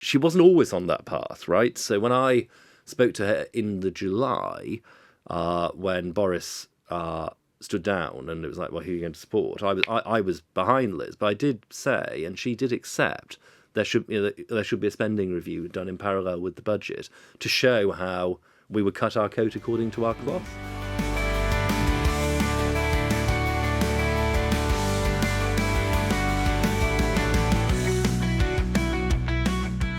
she wasn't always on that path, right? So when I spoke to her in the July, when Boris stood down, and it was like, well, who are you going to support? I was behind Liz, but I did say, and she did accept, there should be a spending review done in parallel with the budget to show how we would cut our coat according to our cloth.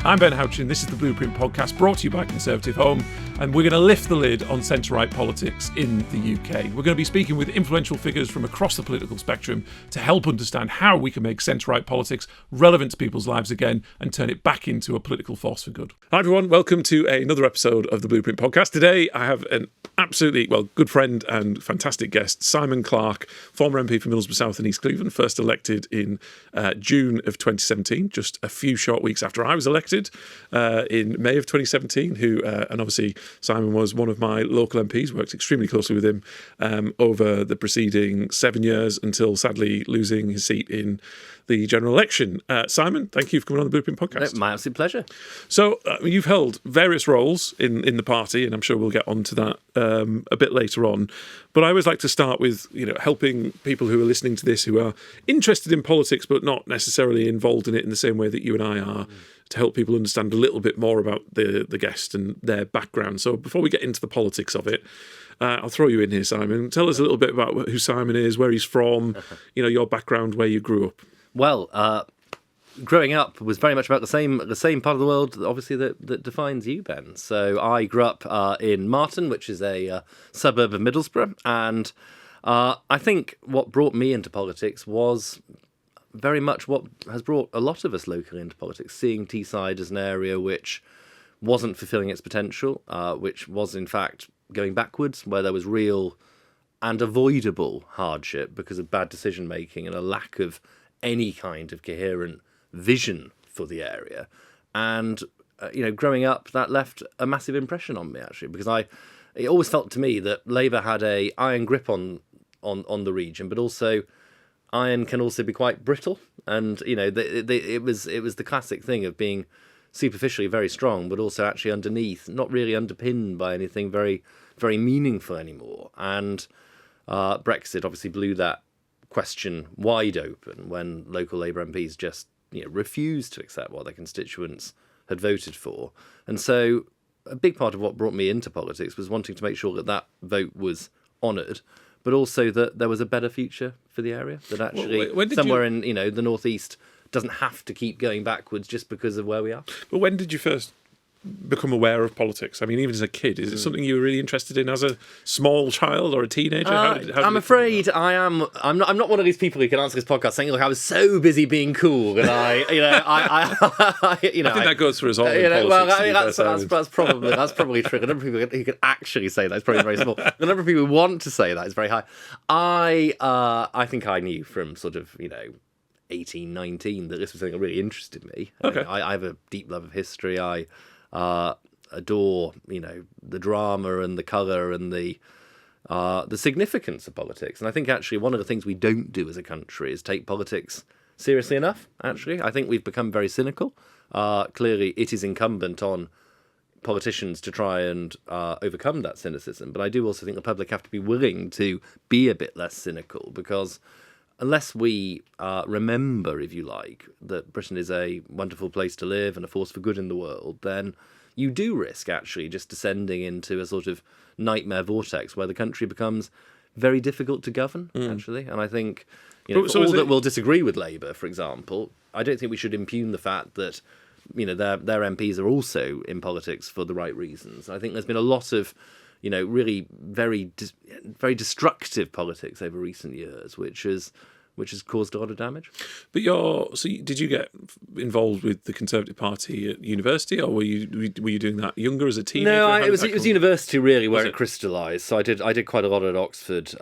I'm Ben Houchen, this is the Blueprint Podcast, brought to you by Conservative Home, and we're going to lift the lid on centre-right politics in the UK. We're going to be speaking with influential figures from across the political spectrum to help understand how we can make centre-right politics relevant to people's lives again and turn it back into a political force for good. Hi everyone, welcome to another episode of the Blueprint Podcast. Today I have an absolutely, good friend and fantastic guest, Simon Clarke, former MP for Middlesbrough South and East Cleveland, first elected in June of 2017, just a few short weeks after I was elected. In May of 2017, and obviously Simon was one of my local MPs, worked extremely closely with him over the preceding 7 years until sadly losing his seat in the general election. Simon, thank you for coming on the Blueprint Podcast. My absolute pleasure. So you've held various roles in the party, and I'm sure we'll get onto that a bit later on. But I always like to start with, helping people who are listening to this who are interested in politics but not necessarily involved in it in the same way that you and I are, to help people understand a little bit more about the guest and their background. So before we get into the politics of it, I'll throw you in here, Simon. Tell us a little bit about who Simon is, where he's from, your background, where you grew up. Well, growing up was very much about the same part of the world, obviously, that defines you, Ben. So I grew up in Marton, which is a suburb of Middlesbrough, and I think what brought me into politics was very much what has brought a lot of us locally into politics, seeing Teesside as an area which wasn't fulfilling its potential, which was in fact going backwards, where there was real and avoidable hardship because of bad decision making and a lack of any kind of coherent vision for the area. And growing up, that left a massive impression on me, actually, because it always felt to me that Labour had a iron grip on the region, but also iron can also be quite brittle, and it was the classic thing of being superficially very strong, but also actually underneath not really underpinned by anything very, very meaningful anymore. And Brexit obviously blew that question wide open when local Labour MPs just refused to accept what their constituents had voted for. And so a big part of what brought me into politics was wanting to make sure that vote was honoured, but also that there was a better future for the area, that actually somewhere in the northeast doesn't have to keep going backwards just because of where we are. But when did you first become aware of politics? I mean, even as a kid, is it something you were really interested in as a small child or a teenager? I'm afraid I'm not one of these people who can answer this podcast saying, "Look, I was so busy being cool," and I think that goes for us all. In politics, well, I mean, that's probably true. The number of people who can actually say that is probably very small. The number of people who want to say that is very high. I think I knew from sort of 18, 19 that this was something that really interested me. Okay. I have a deep love of history. I adore, the drama and the colour and the significance of politics. And I think actually one of the things we don't do as a country is take politics seriously enough, actually. I think we've become very cynical. Clearly, it is incumbent on politicians to try and overcome that cynicism. But I do also think the public have to be willing to be a bit less cynical, because unless we remember, if you like, that Britain is a wonderful place to live and a force for good in the world, then you do risk actually just descending into a sort of nightmare vortex where the country becomes very difficult to govern, actually. And I think, for all that we'll disagree with Labour, for example, I don't think we should impugn the fact that, their MPs are also in politics for the right reasons. I think there's been a lot of really very, very destructive politics over recent years, which has caused a lot of damage. But did you get involved with the Conservative Party at university, or were you doing that younger as a teenager? No, it was university really where it crystallised. So I did quite a lot at Oxford,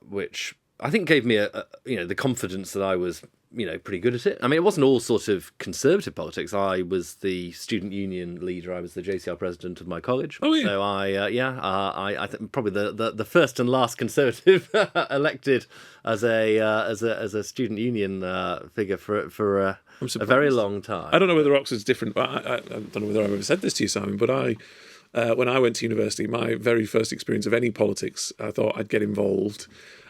which I think gave me the confidence that I was pretty good at it. I mean, it wasn't all sort of conservative politics. I was the student union leader. I was the JCR president of my college. Oh, yeah. So I think probably the first and last conservative elected as a student union figure for a very long time. I don't know whether Oxford's different, but I don't know whether I've ever said this to you, Simon, but when I went to university, my very first experience of any politics, I thought I'd get involved.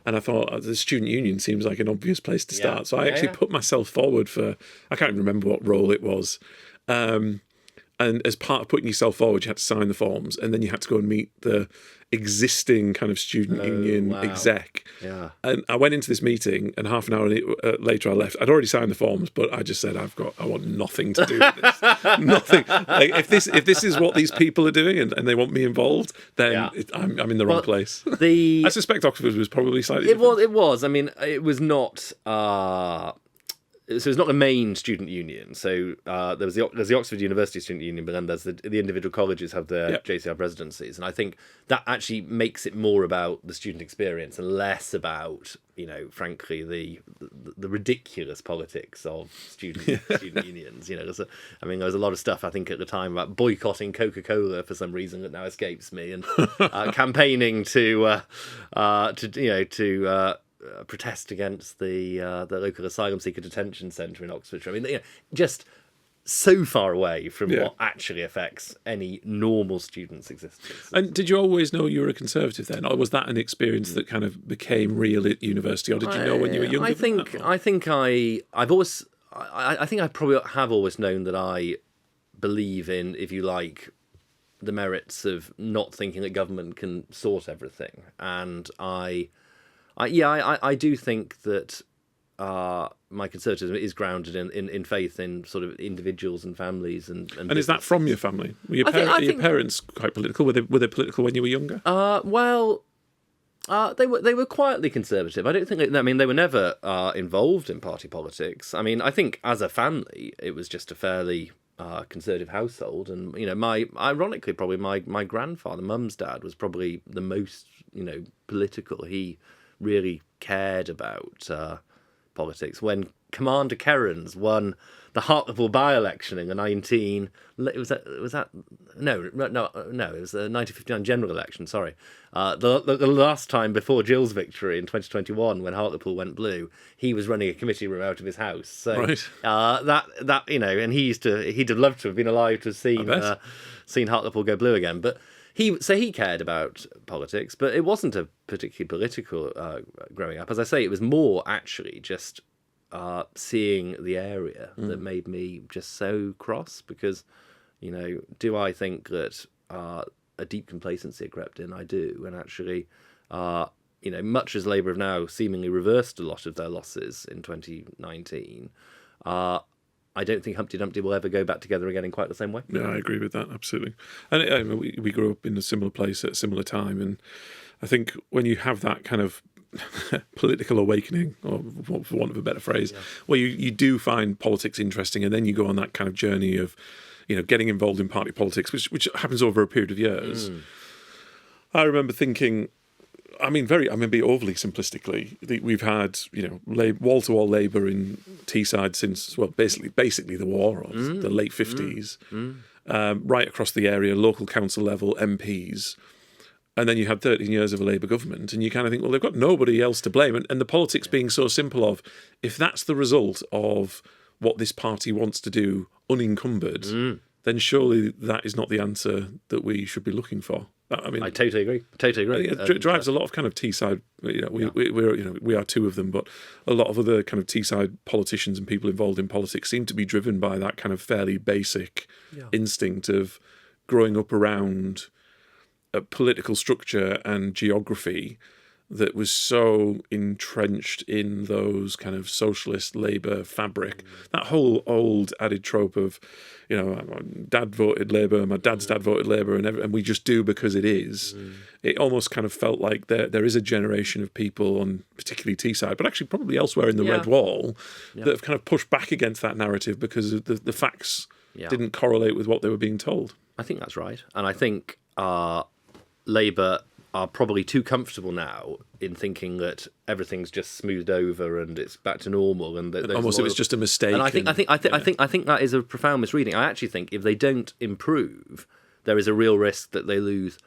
And I thought the student union seems like an obvious place to start. So I actually put myself forward for, I can't even remember what role it was. And as part of putting yourself forward, you had to sign the forms, and then you had to go and meet the existing kind of student union exec. Yeah. And I went into this meeting, and half an hour later I left. I'd already signed the forms, but I just said, I want nothing to do with this. Nothing. Like, if this is what these people are doing, and they want me involved, then I'm in the wrong place. I suspect Oxford was probably slightly different. It was. I mean, it was not. So it's not the main student union. So there's the Oxford University Student Union, but then there's the individual colleges have their JCR presidencies, and I think that actually makes it more about the student experience and less about, frankly, the ridiculous politics of student unions. There was a lot of stuff I think at the time about boycotting Coca-Cola for some reason that now escapes me, and campaigning to protest against the local asylum seeker detention centre in Oxfordshire. I mean, just so far away from what actually affects any normal student's existence. And did you always know you were a Conservative then, or was that an experience that kind of became real at university, or did you know when you were younger? I think I probably have always known that I believe in, if you like, the merits of not thinking that government can sort everything, and I do think that my conservatism is grounded in faith in sort of individuals and families and is that from your family? Were your parents quite political? Were they political when you were younger? They were quietly conservative. I don't think. They were never involved in party politics. I mean, I think as a family, it was just a fairly conservative household, and ironically, probably my grandfather, mum's dad, was probably the most political. He really cared about politics. When Commander Kerrans won the Hartlepool by-election in the 1959 general election. Sorry, the last time before Jill's victory in 2021, when Hartlepool went blue, he was running a committee room out of his house. So and he'd have loved to have been alive to have seen Hartlepool go blue again, but. He cared about politics, but it wasn't a particularly political growing up. As I say, it was more actually just seeing the area that made me just so cross, because, do I think that a deep complacency had crept in? I do. And actually, much as Labour have now seemingly reversed a lot of their losses in 2019, I don't think Humpty Dumpty will ever go back together again in quite the same way. Yeah, I agree with that, absolutely. And we grew up in a similar place at a similar time, and I think when you have that kind of political awakening, or for want of a better phrase, where you do find politics interesting, and then you go on that kind of journey of, getting involved in party politics, which happens over a period of years. I remember thinking, I mean, be overly simplistically, we've had, wall-to-wall Labour in Teesside since, basically the war of the late 50s, right across the area, local council level, MPs. And then you had 13 years of a Labour government, and you kind of think, well, they've got nobody else to blame. And the politics being so simple of, if that's the result of what this party wants to do unencumbered, then surely that is not the answer that we should be looking for. I totally agree. It drives a lot of kind of Teesside. We are two of them, but a lot of other kind of Teesside politicians and people involved in politics seem to be driven by that kind of fairly basic instinct of growing up around a political structure and geography that was so entrenched in those kind of socialist Labour fabric. That whole old added trope of, my dad voted Labour, my dad's dad voted Labour, and we just do because it is. It almost kind of felt like there is a generation of people on particularly Teesside, but actually probably elsewhere in the Red Wall, that have kind of pushed back against that narrative because the facts didn't correlate with what they were being told. I think that's right. And I think Labour are probably too comfortable now in thinking that everything's just smoothed over and it's back to normal, and that almost it was just a mistake. And I think that is a profound misreading. I actually think if they don't improve, there is a real risk that they lose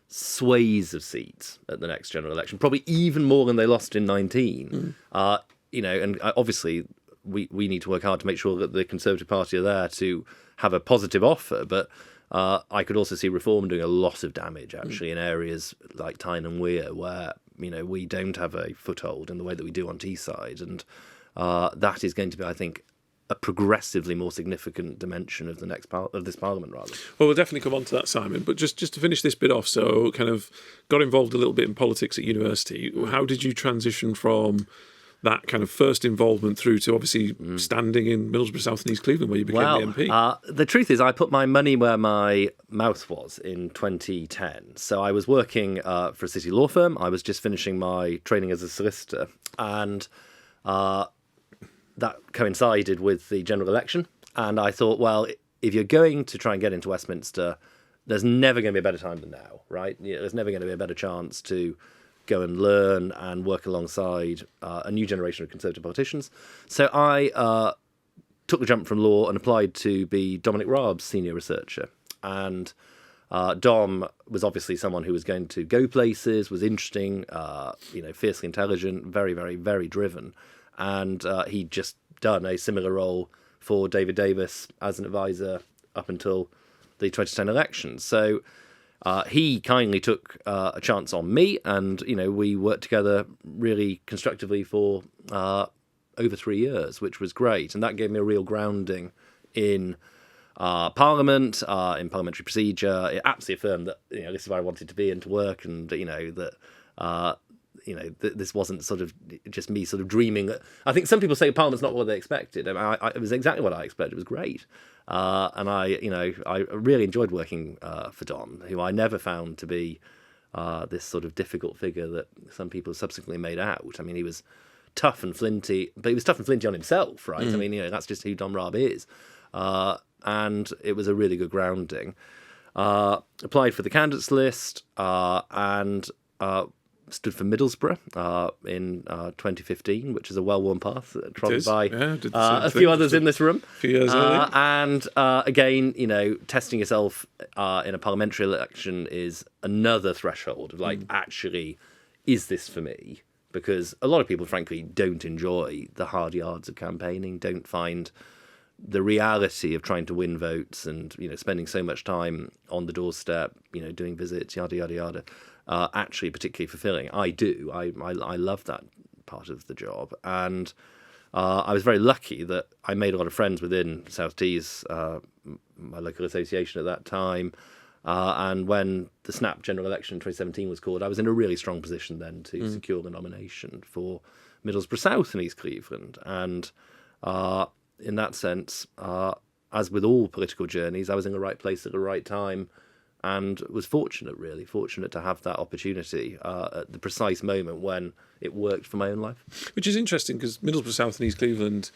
swathes of seats at the next general election, probably even more than they lost in 19. And obviously we need to work hard to make sure that the Conservative Party are there to have a positive offer, but I could also see Reform doing a lot of damage, actually, in areas like Tyne and Wear, where we don't have a foothold in the way that we do on Teesside, and that is going to be, I think, a progressively more significant dimension of the next of this Parliament, rather. Well, we'll definitely come on to that, Simon. But just to finish this bit off, so kind of got involved a little bit in politics at university. How did you transition from that kind of first involvement through to obviously standing in Middlesbrough South and East Cleveland, where you became the MP? The truth is, I put my money where my mouth was in 2010. So I was working for a city law firm. I was just finishing my training as a solicitor, and that coincided with the general election. And I thought, well, if you're going to try and get into Westminster, there's never going to be a better time than now, right? There's never going to be a better chance to go and learn and work alongside a new generation of Conservative politicians. So I took the jump from law and applied to be Dominic Raab's senior researcher. And Dom was obviously someone who was going to go places, was interesting, fiercely intelligent, very, very, very driven. And he'd just done a similar role for David Davis as an advisor up until the 2010 election. So he kindly took a chance on me, and we worked together really constructively for over 3 years, which was great, and that gave me a real grounding in Parliament, in parliamentary procedure. It absolutely affirmed that this is where I wanted to be and to work, and this wasn't sort of just me sort of dreaming. I think some people say Parliament's not what they expected. It was exactly what I expected. It was great. And I really enjoyed working for Dom, who I never found to be this sort of difficult figure that some people subsequently made out. I mean, he was tough and flinty, but he was tough and flinty on himself, right? I mean, that's just who Dom Raab is. And it was a really good grounding. Applied for the candidates list and stood for Middlesbrough in 2015, which is a well-worn path trodden by a few others in this room. A few years early. And again, testing yourself in a parliamentary election is another threshold of actually, is this for me? Because a lot of people, frankly, don't enjoy the hard yards of campaigning, don't find the reality of trying to win votes and, spending so much time on the doorstep, doing visits, yada, yada, yada, actually particularly fulfilling. I do. I love that part of the job. And I was very lucky that I made a lot of friends within South Tees, my local association at that time. And when the snap general election in 2017 was called, I was in a really strong position then to secure the nomination for Middlesbrough South and East Cleveland. And in that sense, as with all political journeys, I was in the right place at the right time, and was fortunate to have that opportunity at the precise moment when it worked for my own life. Which is interesting, because Middlesbrough South and East Cleveland,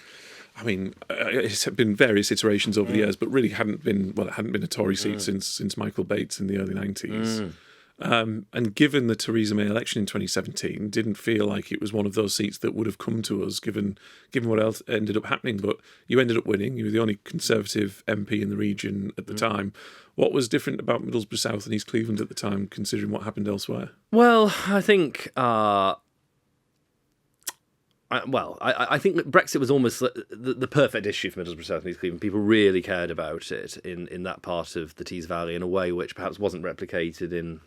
I mean, it's been various iterations over the years, but really hadn't been a Tory seat since Michael Bates in the early 90s. And given the Theresa May election in 2017, didn't feel like it was one of those seats that would have come to us, given what else ended up happening. But you ended up winning. You were the only Conservative MP in the region at the time. What was different about Middlesbrough South and East Cleveland at the time, considering what happened elsewhere? Well, I think I think that Brexit was almost the perfect issue for Middlesbrough South and East Cleveland. People really cared about it in that part of the Tees Valley in a way which perhaps wasn't replicated in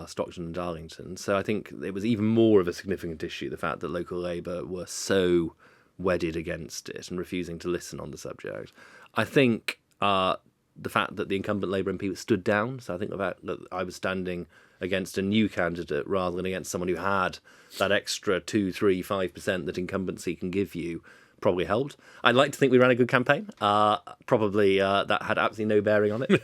Stockton and Darlington. So I think it was even more of a significant issue, the fact that local Labour were so wedded against it and refusing to listen on the subject. I think the fact that the incumbent Labour MP stood down, so I think the fact that I was standing against a new candidate rather than against someone who had that extra 2, 3, 5% that incumbency can give you probably helped. I'd like to think we ran a good campaign. Probably that had absolutely no bearing on it,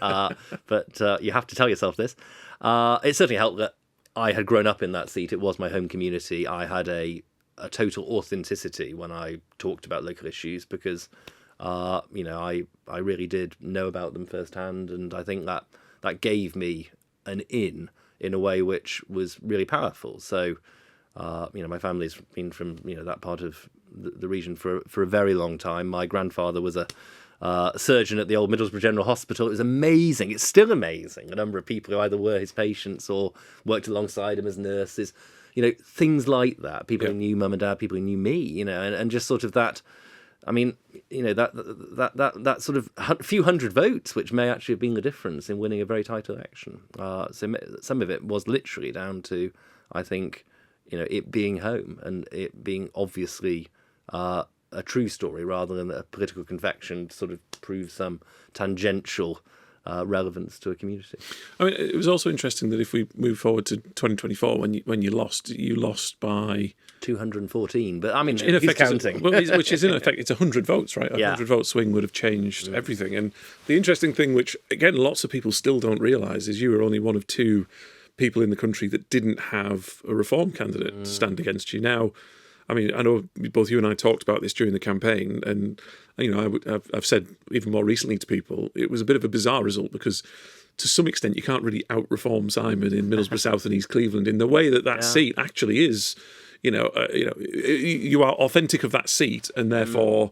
but you have to tell yourself this. It certainly helped that I had grown up in that seat. It was my home community. I had a total authenticity when I talked about local issues because, I really did know about them firsthand, and I think that gave me an in in a way which was really powerful. So, my family's been from that part of the region for a very long time. My grandfather was a surgeon at the old Middlesbrough General Hospital. It was amazing. It's still amazing. A number of people who either were his patients or worked alongside him as nurses. Things like that. People who knew mum and dad, people who knew me. And just sort of that. I mean, that sort of few hundred votes, which may actually have been the difference in winning a very tight election. So some of it was literally down to, I think, it being home and it being obviously a true story rather than a political confection to sort of prove some tangential relevance to a community. I mean, it was also interesting that if we move forward to 2024, when you lost by 214. But I mean, in effect, counting, which is in effect it's 100 votes, right? 100 vote swing would have changed everything. And the interesting thing, which again lots of people still don't realise, is you were only one of two people in the country that didn't have a Reform candidate to stand against you. Now, I mean, I know both you and I talked about this during the campaign, and I've said even more recently to people, it was a bit of a bizarre result because to some extent you can't really out-reform Simon in Middlesbrough South and East Cleveland in the way that seat actually is. You are authentic of that seat, and therefore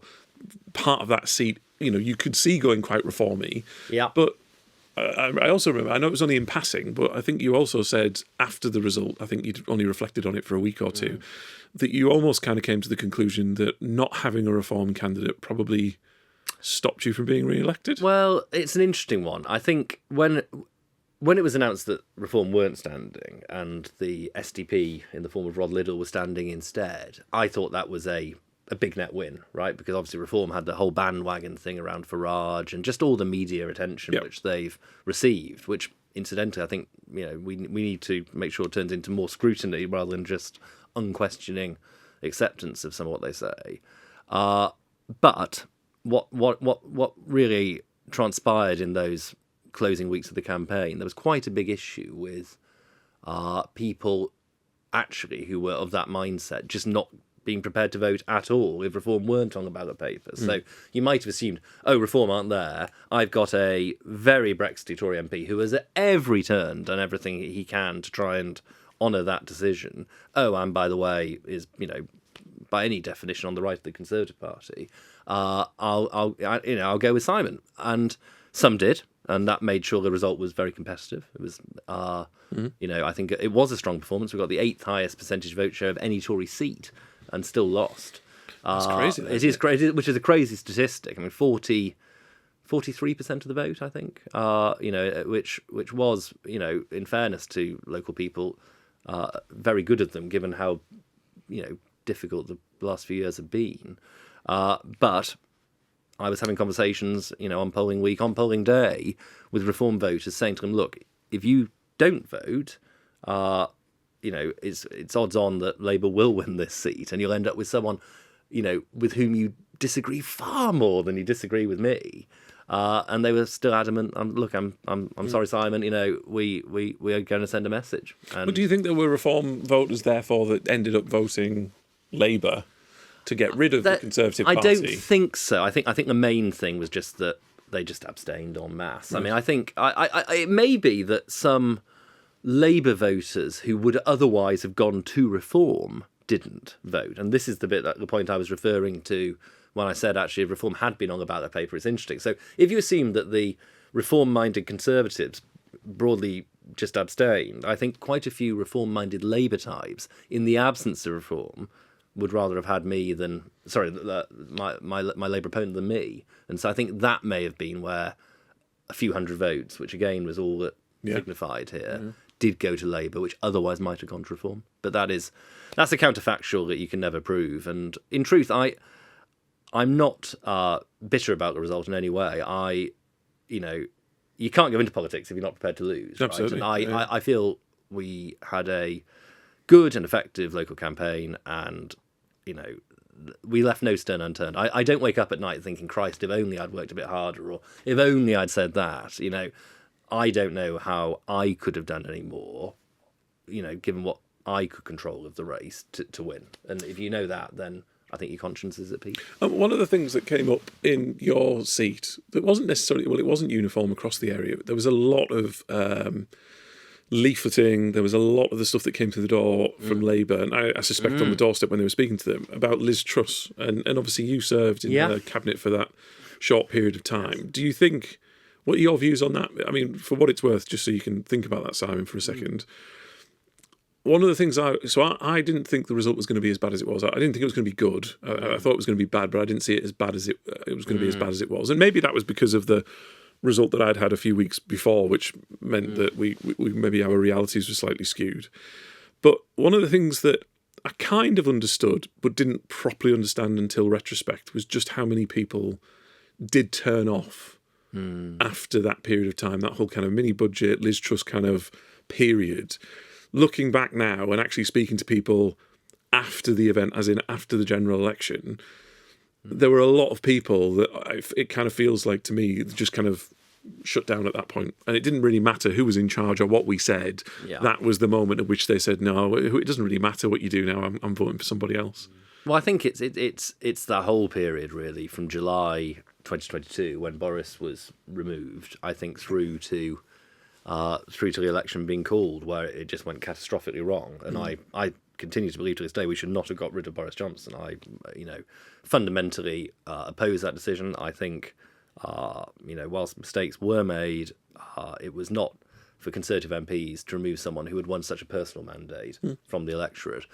part of that seat, you could see going quite reformy. Yeah. But I also remember, I know it was only in passing, but I think you also said after the result, I think you'd only reflected on it for a week or two, that you almost kind of came to the conclusion that not having a Reform candidate probably stopped you from being re-elected. Well, it's an interesting one. I think when it was announced that Reform weren't standing and the SDP in the form of Rod Liddell was standing instead, I thought that was a big net win, right? Because obviously Reform had the whole bandwagon thing around Farage and just all the media attention which they've received, which incidentally I think we need to make sure it turns into more scrutiny rather than just unquestioning acceptance of some of what they say. But what really transpired in those closing weeks of the campaign, there was quite a big issue with people actually who were of that mindset just not being prepared to vote at all if Reform weren't on the ballot paper. So you might have assumed, Reform aren't there. I've got a very Brexity Tory MP who has at every turn done everything he can to try and honour that decision. And by the way, is by any definition on the right of the Conservative Party. I'll go with Simon, and some did. And that made sure the result was very competitive. It was, I think it was a strong performance. We got the 8th highest percentage vote share of any Tory seat, and still lost. That's crazy. It is crazy, which is a crazy statistic. I mean, 43% of the vote, I think. Which was, in fairness to local people, very good of them, given how, difficult the last few years have been. But I was having conversations, on polling week, on polling day, with Reform voters, saying to them, look, if you don't vote, it's odds on that Labour will win this seat, and you'll end up with someone, with whom you disagree far more than you disagree with me. And they were still adamant. Look, I'm sorry, Simon. We are going to send a message. But do you think there were Reform voters, therefore, that ended up voting Labour to get rid of the Conservative Party? I don't think so. I think the main thing was just that they just abstained en masse. I mean, I think it may be that some Labour voters who would otherwise have gone to Reform didn't vote, and this is the point I was referring to when I said actually if Reform had been on the ballot paper. It's interesting. So if you assume that the Reform-minded Conservatives broadly just abstained, I think quite a few Reform-minded Labour types, in the absence of Reform, would rather have had my Labour opponent than me. And so I think that may have been where a few hundred votes, which again was all that signified here, did go to Labour, which otherwise might have gone to Reform. But that's a counterfactual that you can never prove. And in truth, I'm not bitter about the result in any way. You can't go into politics if you're not prepared to lose. Absolutely. Right? And I feel we had a good and effective local campaign, and we left no stone unturned. I don't wake up at night thinking, Christ, if only I'd worked a bit harder, or if only I'd said that. I don't know how I could have done any more, given what I could control of the race to win. And if you know that, then I think your conscience is at peace. One of the things that came up in your seat that wasn't necessarily, it wasn't uniform across the area. There was a lot of leafleting. There was a lot of the stuff that came through the door from Labour, and I suspect on the doorstep when they were speaking to them, about Liz Truss. And obviously you served in the cabinet for that short period of time. Do you think, what are your views on that? I mean, for what it's worth, just so you can think about that, Simon, for a second. One of the things I didn't think the result was going to be as bad as it was. I didn't think it was going to be good. I thought it was going to be bad, but I didn't see it as bad as it was going to be as bad as it was. And maybe that was because of the result that I'd had a few weeks before, which meant that we maybe our realities were slightly skewed. But one of the things that I kind of understood, but didn't properly understand until retrospect, was just how many people did turn off after that period of time, that whole kind of mini budget, Liz Truss kind of period. Looking back now and actually speaking to people after the event, as in after the general election, there were a lot of people that it kind of feels like to me just kind of shut down at that point. And it didn't really matter who was in charge or what we said. Yeah. That was the moment at which they said, no, it doesn't really matter what you do now. I'm voting for somebody else. Well, I think it's that whole period really from July 2022 when Boris was removed, I think through to the election being called, where it just went catastrophically wrong. And I continue to believe to this day we should not have got rid of Boris Johnson. I fundamentally oppose that decision. I think whilst mistakes were made, it was not for Conservative MPs to remove someone who had won such a personal mandate from the electorate.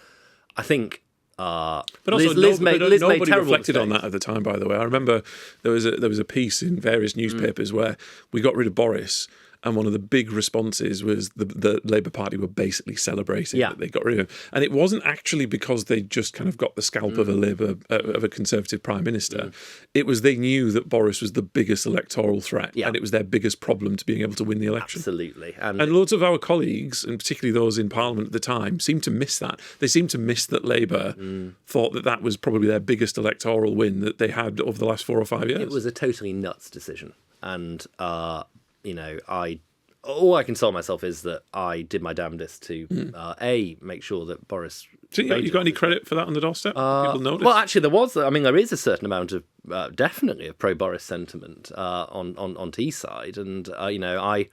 I think. But also, Liz made nobody reflected mistakes on that at the time. By the way, I remember there was a piece in various newspapers where we got rid of Boris, and one of the big responses was the Labour Party were basically celebrating that they got rid of him, and it wasn't actually because they just kind of got the scalp of a Conservative Prime Minister. It was they knew that Boris was the biggest electoral threat, and it was their biggest problem to being able to win the election. Absolutely, and loads of our colleagues, and particularly those in Parliament at the time, seemed to miss that. They seemed to miss that Labour thought that was probably their biggest electoral win that they had over the last 4 or 5 years. It was a totally nuts decision, and all I can tell myself is that I did my damnedest to make sure that Boris. So you got any credit for that on the doorstep? People noticed? Well, actually, there is a certain amount of definitely of pro-Boris sentiment on T's side, and I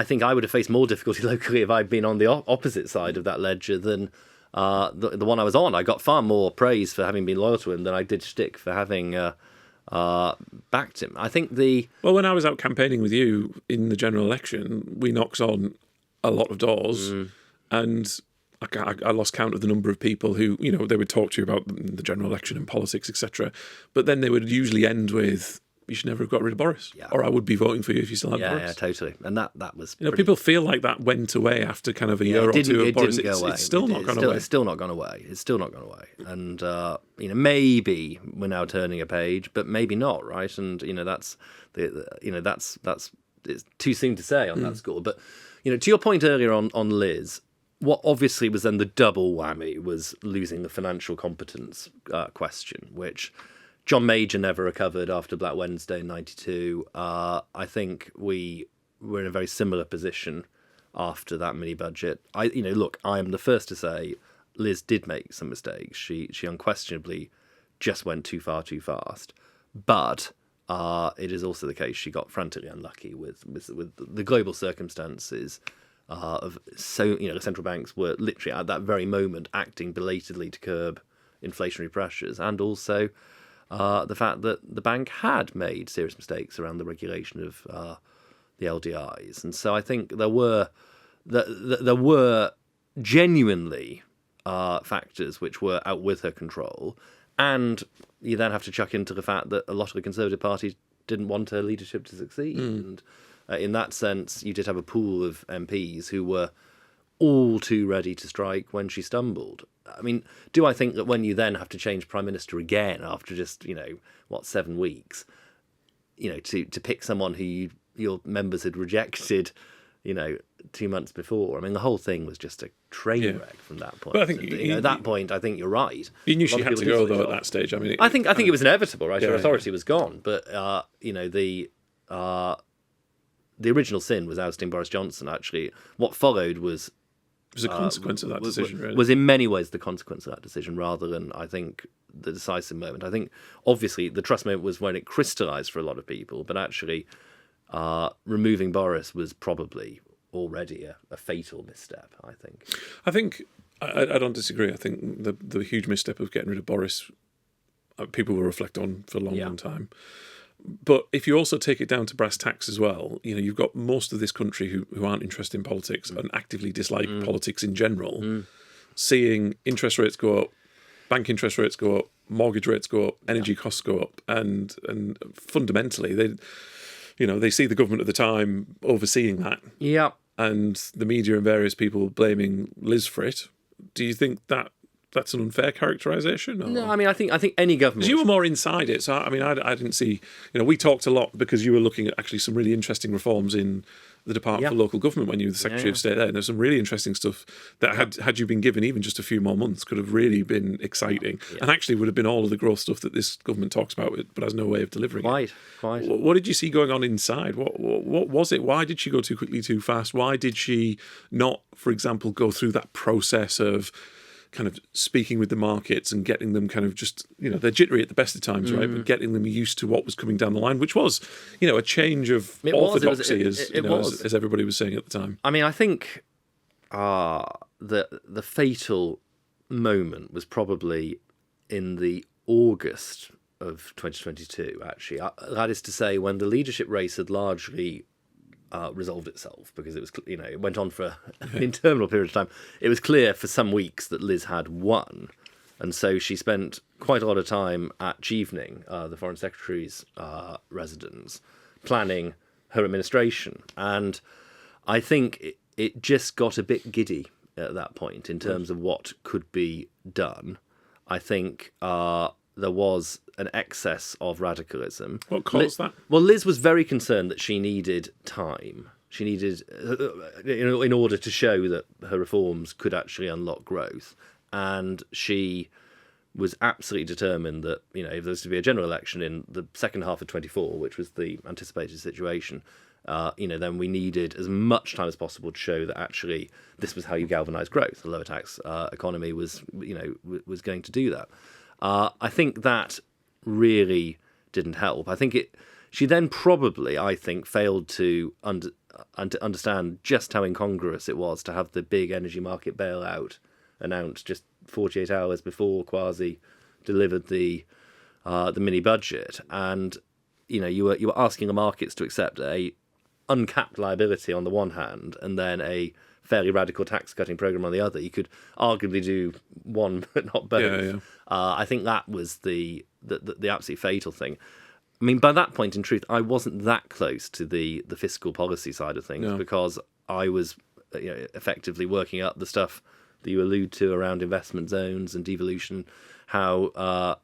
think I would have faced more difficulty locally if I'd been on the opposite side of that ledger than the one I was on. I got far more praise for having been loyal to him than I did stick for having backed him. I think when I was out campaigning with you in the general election, we knocked on a lot of doors, and I lost count of the number of people who, they would talk to you about the general election and politics, etc. But then they would usually end with, "You should never have got rid of Boris," or "I would be voting for you if you still had Boris." Yeah, totally. And that was. People feel like that went away after kind of a year or two of Boris. It's still not gone away. It's still not gone away. It's still not gone away. And maybe we're now turning a page, but maybe not, right? And that's it's too soon to say on that score. But to your point earlier on Liz, what obviously was then the double whammy was losing the financial competence question, which John Major never recovered after Black Wednesday in '92. I think we were in a very similar position after that mini budget. I am the first to say Liz did make some mistakes. She unquestionably just went too far too fast. But it is also the case she got frantically unlucky with the global circumstances the central banks were literally at that very moment acting belatedly to curb inflationary pressures, and also the fact that the bank had made serious mistakes around the regulation of the LDIs. And so I think there were genuinely factors which were out with her control. And you then have to chuck into the fact that a lot of the Conservative Party didn't want her leadership to succeed. And in that sense, you did have a pool of MPs who were all too ready to strike when she stumbled. I mean, do I think that when you then have to change Prime Minister again after just, 7 weeks, to pick someone who your members had rejected, 2 months before? I mean, the whole thing was just a train wreck from that point. But I think at that point, I think you're right. You knew she had to go though at that stage. I mean, I think it was inevitable, right? Her authority was gone, but the original sin was ousting Boris Johnson. Actually, what followed was a consequence of that decision. Really, was in many ways the consequence of that decision, rather than I think the decisive moment. I think obviously the Truss moment was when it crystallised for a lot of people, but actually removing Boris was probably already a fatal misstep, I think. I think I don't disagree. I think the huge misstep of getting rid of Boris, people will reflect on for a long time. But if you also take it down to brass tacks as well, you've got most of this country who aren't interested in politics and actively dislike politics in general, seeing interest rates go up, bank interest rates go up, mortgage rates go up, energy costs go up, and fundamentally they see the government at the time overseeing that. Yeah. And the media and various people blaming Liz for it. Do you think that's an unfair characterisation? No, I mean, I think any government... Because you were more inside it, so I mean, I didn't see... we talked a lot because you were looking at actually some really interesting reforms in the Department for Local Government when you were the Secretary of State there, and there's some really interesting stuff that had you been given even just a few more months could have really been exciting, and actually would have been all of the growth stuff that this government talks about but has no way of delivering it. Quite. What did you see going on inside? What was it? Why did she go too quickly, too fast? Why did she not, for example, go through that process of kind of speaking with the markets and getting them kind of just, they're jittery at the best of times, right? But getting them used to what was coming down the line, which was, a change of orthodoxy, as everybody was saying at the time. I mean, I think the fatal moment was probably in the August of 2022, actually. That is to say, when the leadership race had largely resolved itself, because it was, it went on for an interminable period of time. It was clear for some weeks that Liz had won, and so she spent quite a lot of time at Chevening, the Foreign Secretary's residence, planning her administration. And I think it just got a bit giddy at that point in terms of what could be done. I think there was an excess of radicalism. What caused that? Well, Liz was very concerned that she needed time. She needed, in order to show that her reforms could actually unlock growth. And she was absolutely determined that, if there was to be a general election in the second half of 24, which was the anticipated situation, then we needed as much time as possible to show that actually this was how you galvanise growth. The lower tax economy was going to do that. I think that really didn't help. I think she then probably, failed to understand just how incongruous it was to have the big energy market bailout announced just 48 hours before Kwasi delivered the mini budget, and you were asking the markets to accept a uncapped liability on the one hand, and then a fairly radical tax cutting program on the other. You could arguably do one but not both. I think that was the absolutely fatal thing. I mean, by that point, in truth, I wasn't that close to the fiscal policy side of things because I was effectively working up the stuff that you allude to around investment zones and devolution, how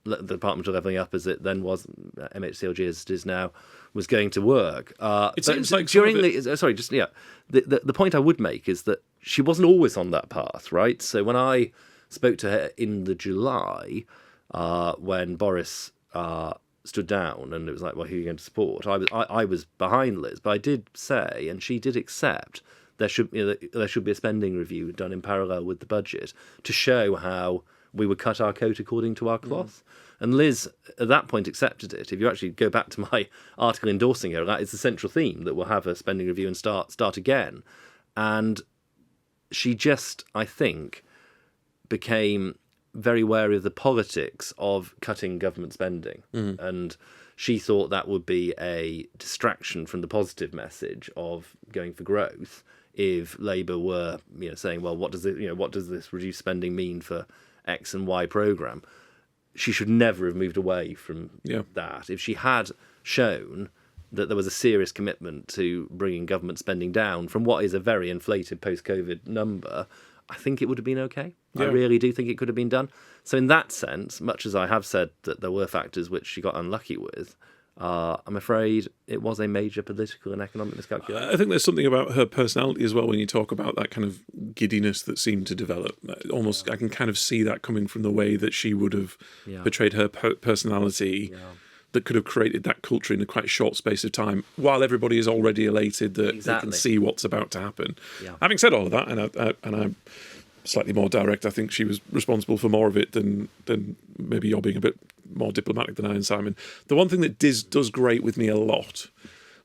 the Department of Levelling Up, as it then was, MHCLG as it is now, was going to work. It seems like during the point I would make is that she wasn't always on that path, right? So when I spoke to her in the July, when Boris stood down and it was like, well, who are you going to support? I was behind Liz, but I did say, and she did accept, there should be a spending review done in parallel with the budget to show how we would cut our coat according to our cloth. And Liz, at that point, accepted it. If you actually go back to my article endorsing her, that is the central theme, that we'll have a spending review and start again. And she just, I think, became very wary of the politics of cutting government spending. And she thought that would be a distraction from the positive message of going for growth if Labour were, saying, well, what does this reduced spending mean for X and Y programme? She should never have moved away from that. If she had shown that there was a serious commitment to bringing government spending down from what is a very inflated post-COVID number, I think it would have been okay. I really do think it could have been done. So in that sense, much as I have said that there were factors which she got unlucky with, I'm afraid it was a major political and economic miscalculation. I think there's something about her personality as well when you talk about that kind of giddiness that seemed to develop. Almost, I can kind of see that coming from the way that she would have portrayed her personality that could have created that culture in a quite short space of time, while everybody is already elated that they can see what's about to happen. Having said all of that, and I'm slightly more direct, I think she was responsible for more of it than maybe you're being a bit more diplomatic than I am, Simon. The one thing that does grate with me a lot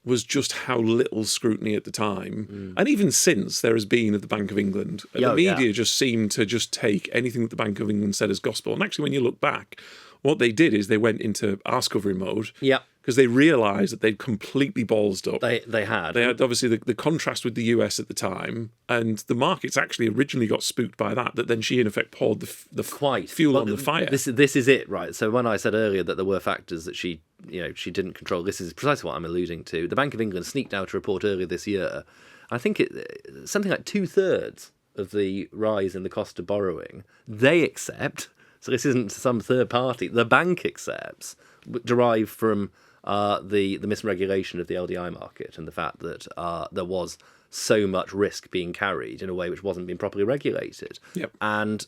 was just how little scrutiny at the time, and even since there has been of the Bank of England. The media just seemed to just take anything that the Bank of England said as gospel. And actually, when you look back, what they did is they went into arse covering mode. Yeah. Because they realised that they'd completely ballsed up. They had. They had obviously the contrast with the US at the time, and the markets actually originally got spooked by that. That then she in effect poured the fuel on the fire. This is it, right? So when I said earlier that there were factors that she didn't control, this is precisely what I'm alluding to. The Bank of England sneaked out a report earlier this year. I think something like 2/3 of the rise in the cost of borrowing they accept. So this isn't some third party. The bank accepts, derived from the misregulation of the LDI market and the fact that there was so much risk being carried in a way which wasn't being properly regulated. Yep. And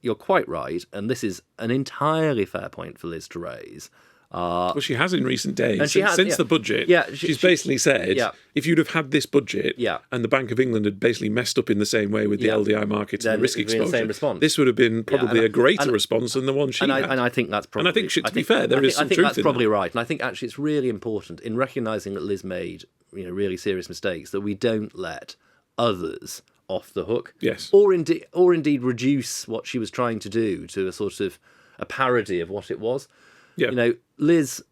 you're quite right, and this is an entirely fair point for Liz to raise. Well, she has in recent days. And since the budget, she's basically said, if you'd have had this budget and the Bank of England had basically messed up in the same way with the LDI markets and the risk exposure, this would have been probably a greater response than the one she had. And I think that's probably... And I think, to be fair, there is some truth in that. I think that's probably right. And I think actually it's really important in recognising that Liz made really serious mistakes, that we don't let others off the hook. Yes. Or indeed reduce what she was trying to do to a sort of a parody of what it was. Yeah. Liz,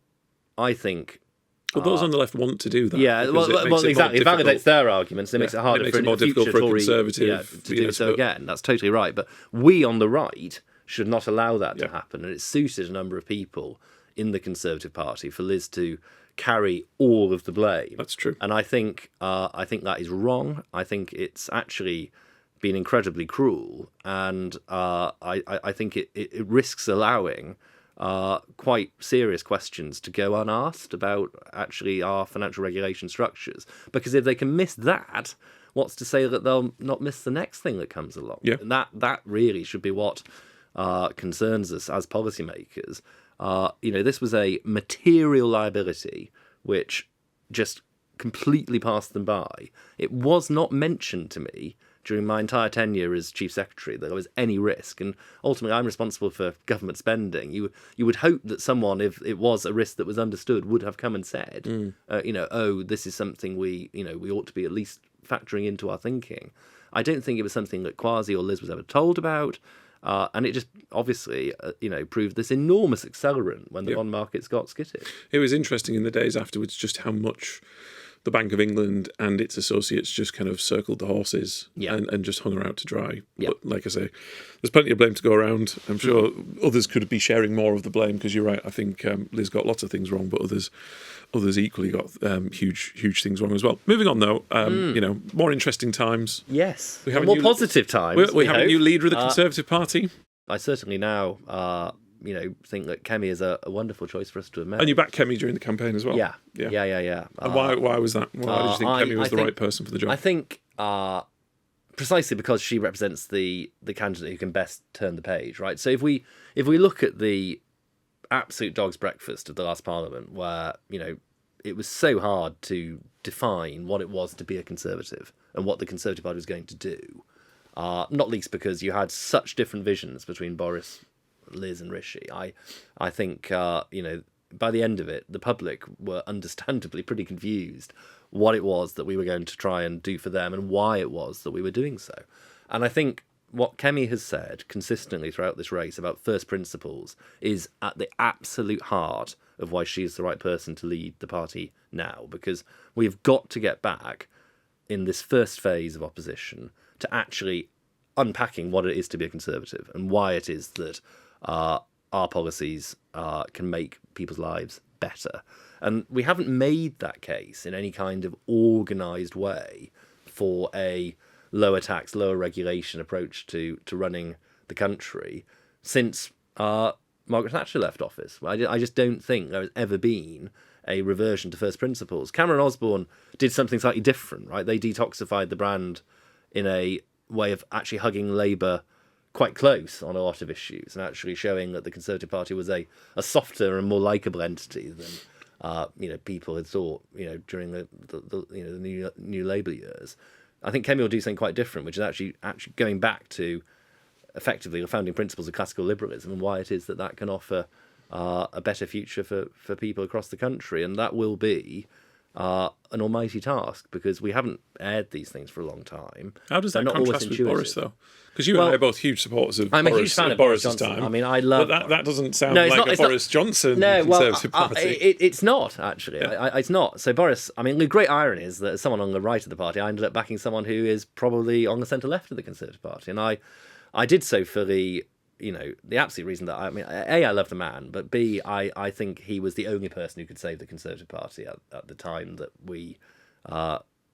I think... Well, those on the left want to do that. Yeah, well exactly. It validates their arguments. It makes it harder for a future Tory Conservative to do so again. That's totally right. But we on the right should not allow that to happen. And it suited a number of people in the Conservative Party for Liz to carry all of the blame. That's true. And I think that is wrong. I think it's actually been incredibly cruel. And I think it risks allowing... quite serious questions to go unasked about actually our financial regulation structures. Because if they can miss that, what's to say that they'll not miss the next thing that comes along? Yeah. And that really should be what concerns us as policymakers. This was a material liability which just completely passed them by. It was not mentioned to me during my entire tenure as Chief Secretary that there was any risk. And ultimately, I'm responsible for government spending. You would hope that someone, if it was a risk that was understood, would have come and said, this is something we ought to be at least factoring into our thinking. I don't think it was something that Kwasi or Liz was ever told about. And it just obviously, proved this enormous accelerant when the bond markets got skittish. It was interesting in the days afterwards just how much the Bank of England and its associates just kind of circled the horses and just hung her out to dry. Yeah. But like I say, there's plenty of blame to go around. I'm sure others could be sharing more of the blame because you're right. I think Liz got lots of things wrong, but others equally got huge things wrong as well. Moving on though, more interesting times. Yes, we have more positive times. We have a new leader of the Conservative Party. I certainly now think that Kemi is a wonderful choice for us to have met. And you backed Kemi during the campaign as well. Yeah. And why was that? Why did you think Kemi was the right person for the job? I think precisely because she represents the candidate who can best turn the page, right? So if we look at the absolute dog's breakfast of the last Parliament, where it was so hard to define what it was to be a Conservative and what the Conservative Party was going to do, not least because you had such different visions between Boris, Liz and Rishi. I think by the end of it, the public were understandably pretty confused what it was that we were going to try and do for them and why it was that we were doing so. And I think what Kemi has said consistently throughout this race about first principles is at the absolute heart of why she is the right person to lead the party now, because we've got to get back in this first phase of opposition to actually unpacking what it is to be a Conservative and why it is that our policies can make people's lives better. And we haven't made that case in any kind of organised way for a lower tax, lower regulation approach to running the country since Margaret Thatcher left office. I just don't think there has ever been a reversion to first principles. Cameron Osborne did something slightly different, right? They detoxified the brand in a way of actually hugging Labour quite close on a lot of issues and actually showing that the Conservative Party was a softer and more likeable entity than people had thought during the new Labour years. I think Kemi will do something quite different, which is actually going back to effectively the founding principles of classical liberalism and why it is that can offer a better future for people across the country, and that will be an almighty task, because we haven't aired these things for a long time. How does They're that not always contrast with intuitive. Boris, though? Because you and I are both huge supporters of I'm a Boris, huge fan of Boris's Boris Johnson. time. I mean, I love But that doesn't sound No, it's like not- a it's not- Boris Johnson No, well, Conservative Party. it's not, actually. It's not. So Boris, I mean, the great irony is that as someone on the right of the party, I ended up backing someone who is probably on the centre-left of the Conservative Party. And I did so for the absolute reason that, I mean, A, I love the man, but B, I think he was the only person who could save the Conservative Party at the time that we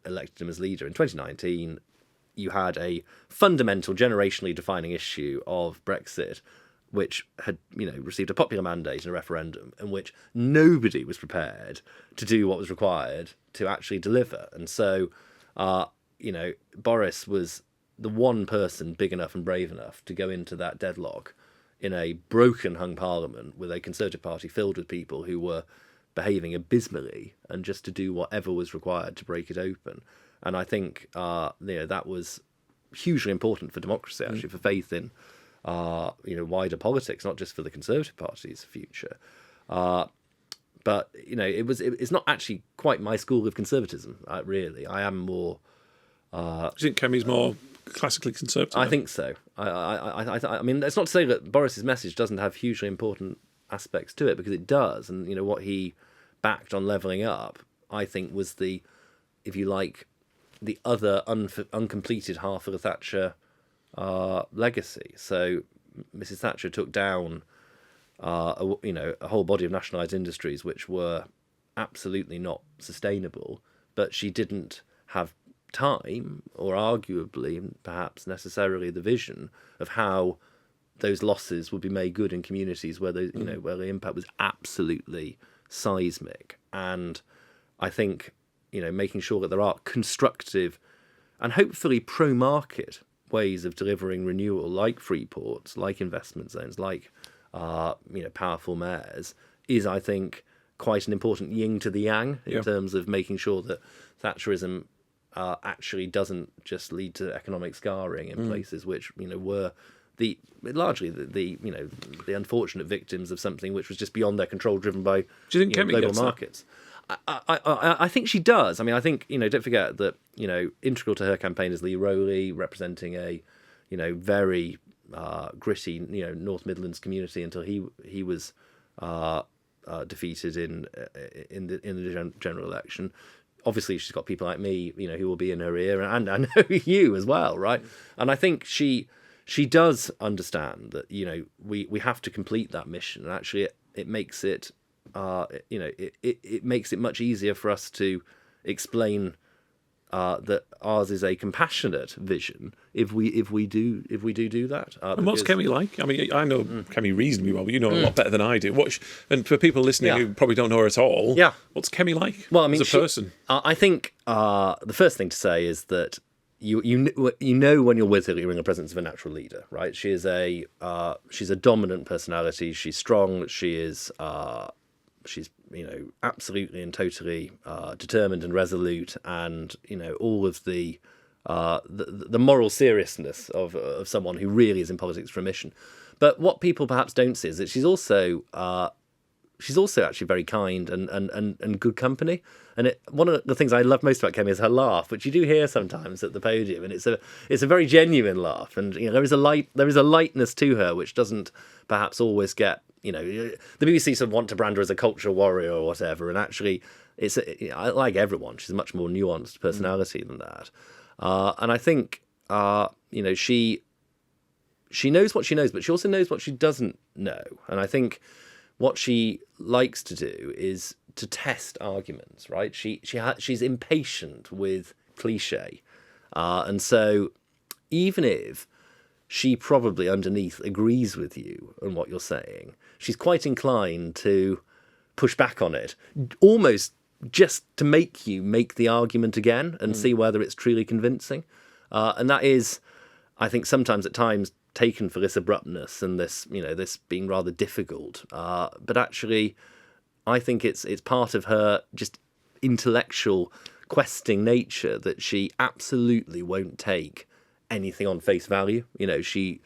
elected him as leader. In 2019, you had a fundamental, generationally defining issue of Brexit, which had, received a popular mandate in a referendum, in which nobody was prepared to do what was required to actually deliver. And so, Boris was the one person big enough and brave enough to go into that deadlock in a broken hung parliament with a Conservative Party filled with people who were behaving abysmally, and just to do whatever was required to break it open. And I think that was hugely important for democracy, actually, for faith in wider politics, not just for the Conservative Party's future. But it's not actually quite my school of conservatism, really. I am more. Do you think Kemi's more classically conservative? I think so. I mean, that's not to say that Boris's message doesn't have hugely important aspects to it, because it does. And what he backed on levelling up, I think, was the, if you like, the other uncompleted half of the Thatcher legacy. So Mrs. Thatcher took down a whole body of nationalised industries which were absolutely not sustainable, but she didn't have time, or arguably perhaps necessarily the vision of how those losses would be made good in communities where where the impact was absolutely seismic. And I think making sure that there are constructive and hopefully pro-market ways of delivering renewal, like free ports, like investment zones, like powerful mayors, is, I think, quite an important yin to the yang in terms of making sure that Thatcherism actually doesn't just lead to economic scarring in places which were largely the unfortunate victims of something which was just beyond their control, driven by global markets. I think she does. I mean, I think don't forget that integral to her campaign is Lee Rowley, representing a very gritty North Midlands community until he was defeated in the general election. Obviously, she's got people like me, who will be in her ear, and I know you as well, right? And I think she does understand that we have to complete that mission, and actually it makes it it makes it much easier for us to explain that ours is a compassionate vision if we do that. And what's Kemi like? I mean, I know Kemi reasonably well, but you know a lot better than I do. And for people listening who probably don't know her at all, what's Kemi like? Well, I mean, as a person? I think the first thing to say is that you know when you're with her, you're in the presence of a natural leader, right? She's a dominant personality. She's strong. She's absolutely and totally determined and resolute, and all of the moral seriousness of someone who really is in politics for a mission. But what people perhaps don't see is that she's also actually very kind and good company. And one of the things I love most about Kemi is her laugh, which you do hear sometimes at the podium, and it's a very genuine laugh, and there is a lightness to her which doesn't perhaps always get. The BBC sort of want to brand her as a culture warrior or whatever, and actually, like everyone, she's a much more nuanced personality than that. And I think she knows what she knows, but she also knows what she doesn't know. And I think what she likes to do is to test arguments, right? She's impatient with cliche, and so even if she probably underneath agrees with you on what you're saying, she's quite inclined to push back on it, almost just to make you make the argument again and see whether it's truly convincing. And that is, I think, sometimes at times taken for this abruptness and this being rather difficult. But actually, I think it's part of her just intellectual questing nature that she absolutely won't take anything on face value. She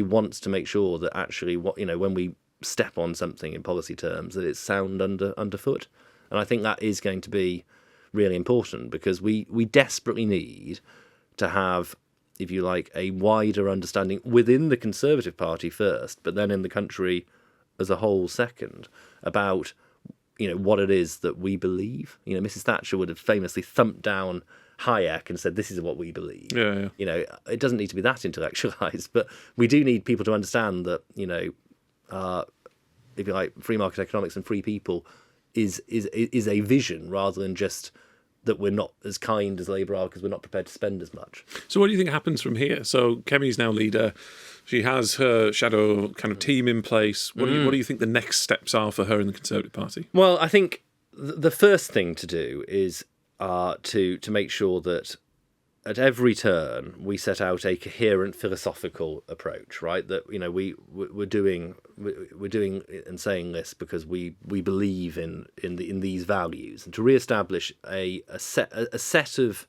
wants to make sure that actually when we step on something in policy terms, that it's sound underfoot. And I think that is going to be really important, because we desperately need to have, if you like, a wider understanding within the Conservative Party first, but then in the country as a whole second, about, what it is that we believe. Mrs. Thatcher would have famously thumped down Hayek and said, "This is what we believe." Yeah. It doesn't need to be that intellectualized, but we do need people to understand that, if you like, free market economics and free people is a vision, rather than just that we're not as kind as Labour are because we're not prepared to spend as much. So what do you think happens from here? So Kemi's now leader. She has her shadow kind of team in place. What do you think the next steps are for her in the Conservative Party? Well, I think the first thing to do is to make sure that at every turn we set out a coherent philosophical approach, right? That we're doing and saying this because we believe in these values, and to re-establish a set of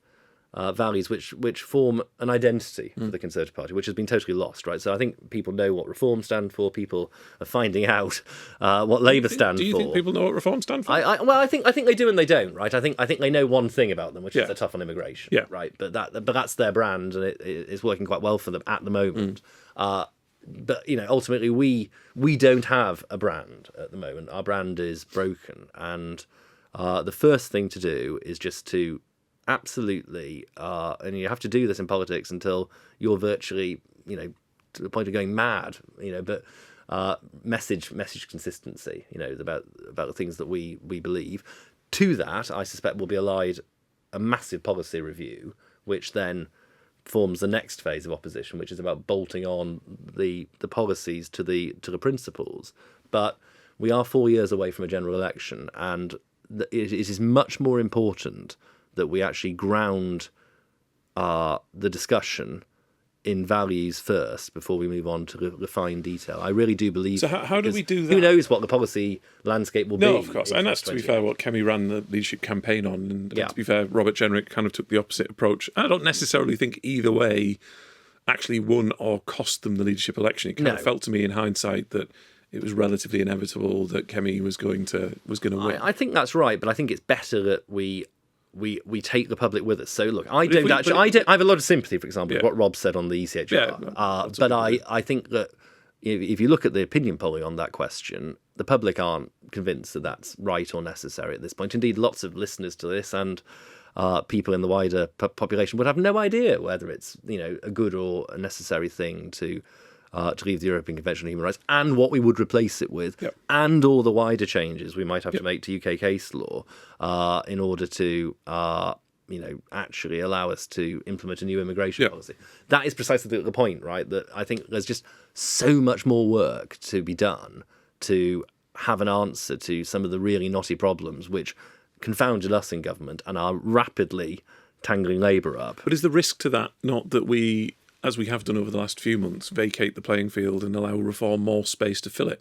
values which form an identity for the Conservative Party, which has been totally lost, right? So I think people know what Reform stand for. People are finding out what Labour stand for. Do you think people know what Reform stand for? I think they do and they don't, right? I think they know one thing about them, which is they're tough on immigration, right? But that's their brand, and it's working quite well for them at the moment. But ultimately, we don't have a brand at the moment. Our brand is broken, and the first thing to do is just to absolutely, and you have to do this in politics until you're virtually, to the point of going mad, but message consistency, about the things that we believe. To that, I suspect will be allied a massive policy review, which then forms the next phase of opposition, which is about bolting on the policies to the principles. But we are 4 years away from a general election, and it is much more important that we actually ground the discussion in values first before we move on to refine detail. I really do believe. So how do we do that? Who knows what the policy landscape will be? No, of course. And that's, to be fair, what Kemi ran the leadership campaign on. And to be fair, Robert Jenrick kind of took the opposite approach. I don't necessarily think either way actually won or cost them the leadership election. It kind of felt to me in hindsight that it was relatively inevitable that Kemi was going to win. I think that's right, but I think it's better that we take the public with us. So look, I have a lot of sympathy, for example, with what Rob said on the ECHR. But I think that if you look at the opinion polling on that question, the public aren't convinced that that's right or necessary at this point. Indeed, lots of listeners to this and people in the wider population would have no idea whether it's a good or a necessary thing to leave the European Convention on Human Rights, and what we would replace it with, and all the wider changes we might have to make to UK case law in order to actually allow us to implement a new immigration policy. That is precisely the point, right? That I think there's just so much more work to be done to have an answer to some of the really knotty problems which confounded us in government and are rapidly tangling Labour up. But is the risk to that not that we, as we have done over the last few months, vacate the playing field and allow Reform more space to fill it?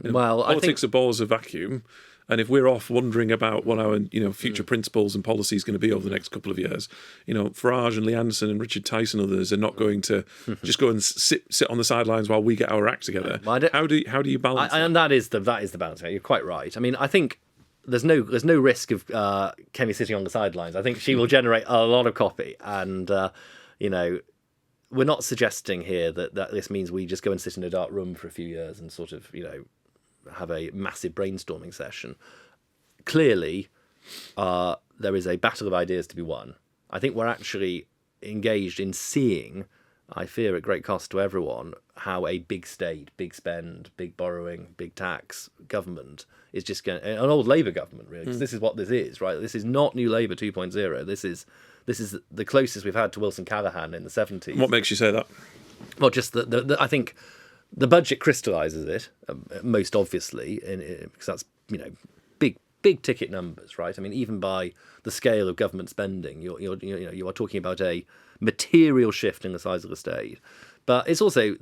Politics abhors a vacuum, and if we're off wondering about what our future principles and policies going to be over the next couple of years, Farage and Lee Anderson and Richard Tyson and others are not going to just go and sit on the sidelines while we get our act together. How do you balance that? And that is the balance. You're quite right. I mean, I think there's no risk of Kemi sitting on the sidelines. I think she will generate a lot of copy, and we're not suggesting here that this means we just go and sit in a dark room for a few years and sort of, have a massive brainstorming session. Clearly, there is a battle of ideas to be won. I think we're actually engaged in seeing, I fear at great cost to everyone, how a big state, big spend, big borrowing, big tax government is just going to, an old Labour government, really, because this is what this is, right? This is not New Labour 2.0. This is the closest we've had to Wilson Callaghan in the 70s. What makes you say that? Well, just I think the budget crystallises it most obviously, because that's big ticket numbers, right? I mean, even by the scale of government spending, you are talking about a material shift in the size of the state. But it's also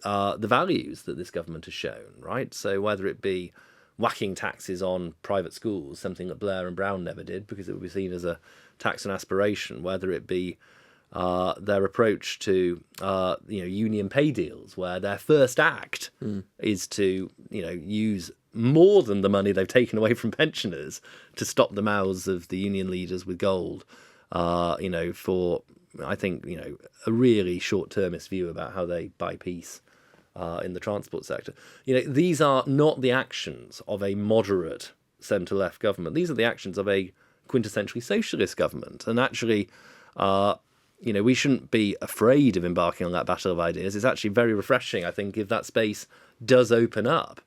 the values that this government has shown, right? So whether it be whacking taxes on private schools, something that Blair and Brown never did because it would be seen as a tax on aspiration, whether it be their approach to union pay deals, where their first act is to use more than the money they've taken away from pensioners to stop the mouths of the union leaders with gold, for, I think, a really short-termist view about how they buy peace in the transport sector. These are not the actions of a moderate centre-left government. These are the actions of a quintessentially socialist government. And actually, we shouldn't be afraid of embarking on that battle of ideas. It's actually very refreshing, I think, if that space does open up.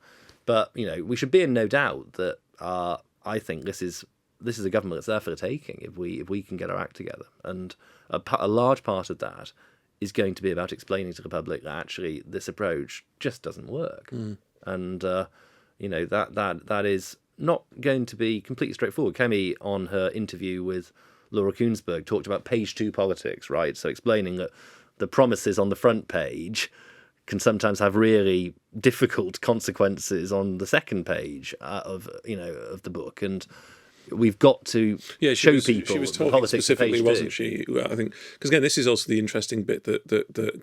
But, we should be in no doubt that I think this is a government that's there for the taking if we can get our act together. And a large part of that is going to be about explaining to the public that actually this approach just doesn't work. And, that is not going to be completely straightforward. Kemi, on her interview with Laura Kuenssberg, talked about page 2 politics, right? So explaining that the promises on the front page can sometimes have really difficult consequences on the second page of the book. And we've got to show people. She was talking politics specifically, wasn't she? I think because again, this is also the interesting bit that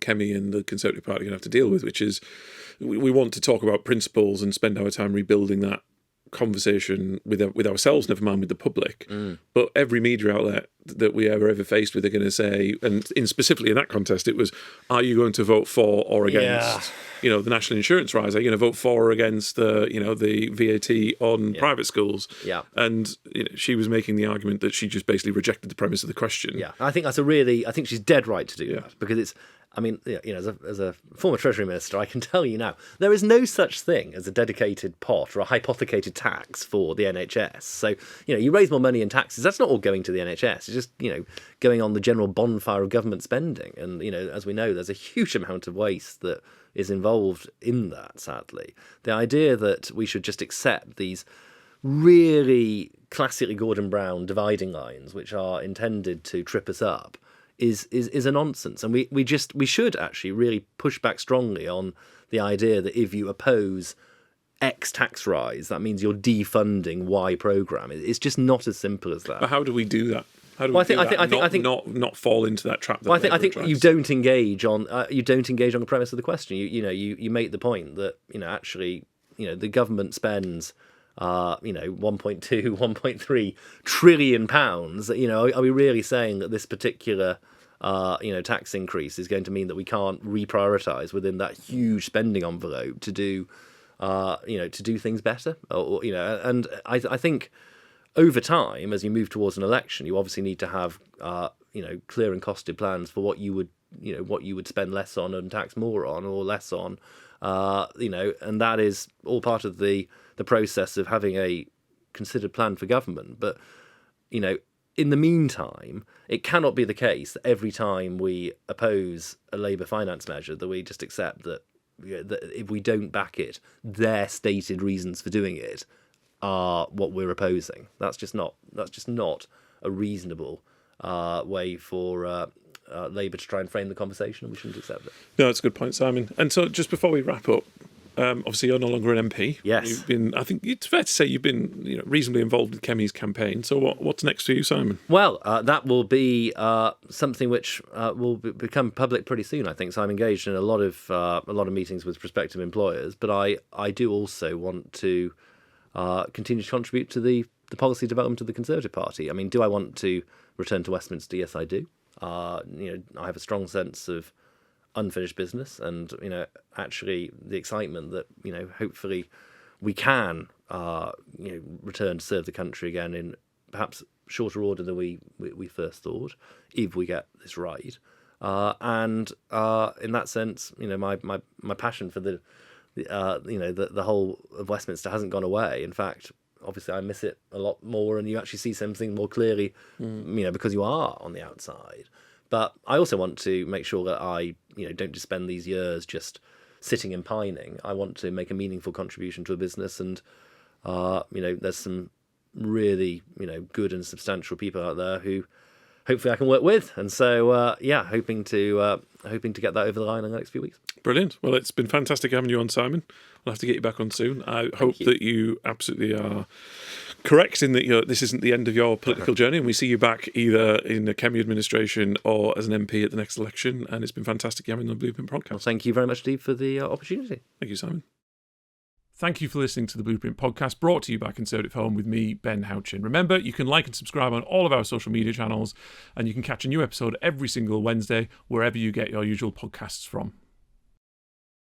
Kemi and the Conservative Party are going to have to deal with, which is we want to talk about principles and spend our time rebuilding that conversation with ourselves, never mind with the public. But every media outlet that we ever faced with are going to say, and specifically in that contest, it was, are you going to vote for or against the national insurance rise? Are you going to vote for or against the VAT on private schools? And she was making the argument that she just basically rejected the premise of the question. I think I think she's dead right to do that, because it's, as a former Treasury Minister, I can tell you now, there is no such thing as a dedicated pot or a hypothecated tax for the NHS. So, you raise more money in taxes, that's not all going to the NHS. It's just, going on the general bonfire of government spending. And, as we know, there's a huge amount of waste that is involved in that, sadly. The idea that we should just accept these really classically Gordon Brown dividing lines, which are intended to trip us up, is a nonsense. And we should actually really push back strongly on the idea that if you oppose X tax rise, that means you're defunding Y programme. It's just not as simple as that. But how do we do that? How do we I think not fall into that trap? I think you don't engage on the premise of the question. You make the point that actually the government spends 1.2, 1.3 trillion pounds. Are we really saying that this particular tax increase is going to mean that we can't reprioritise within that huge spending envelope to do things better? And I think over time, as you move towards an election, you obviously need to have clear and costed plans for what you would spend less on and tax more on, or less on, and that is all part of the process of having a considered plan for government. But, in the meantime, it cannot be the case that every time we oppose a Labour finance measure that we just accept that if we don't back it, their stated reasons for doing it are what we're opposing. That's just not a reasonable way for Labour to try and frame the conversation, and we shouldn't accept it. No, that's a good point, Simon. And so just before we wrap up, obviously you're no longer an MP. Yes. I think it's fair to say you've been reasonably involved with Kemi's campaign. So what's next for you, Simon? Well, that will be something which will become public pretty soon, I think. So I'm engaged in a lot of meetings with prospective employers, but I do also want to continue to contribute to the policy development of the Conservative Party. Do I want to return to Westminster? Yes, I do. I have a strong sense of unfinished business, and actually the excitement that hopefully we can return to serve the country again in perhaps shorter order than we first thought, if we get this right. And in that sense, my passion for the whole of Westminster hasn't gone away. In fact, obviously I miss it a lot more, and you actually see something more clearly, because you are on the outside. But I also want to make sure that I, don't just spend these years just sitting and pining. I want to make a meaningful contribution to a business, and there's some really, good and substantial people out there who hopefully I can work with. And so, hoping to get that over the line in the next few weeks. Brilliant. Well, it's been fantastic having you on, Simon. We'll have to get you back on soon. I hope that you absolutely are correct in that this isn't the end of your political journey, and we see you back either in the Kemi administration or as an MP at the next election. And it's been fantastic having you on the Blueprint podcast. Well, thank you very much, Steve, for the opportunity. Thank you, Simon. Thank you for listening to the Blueprint Podcast, brought to you by Conservative Home with me, Ben Houchen. Remember, you can like and subscribe on all of our social media channels, and you can catch a new episode every single Wednesday wherever you get your usual podcasts from.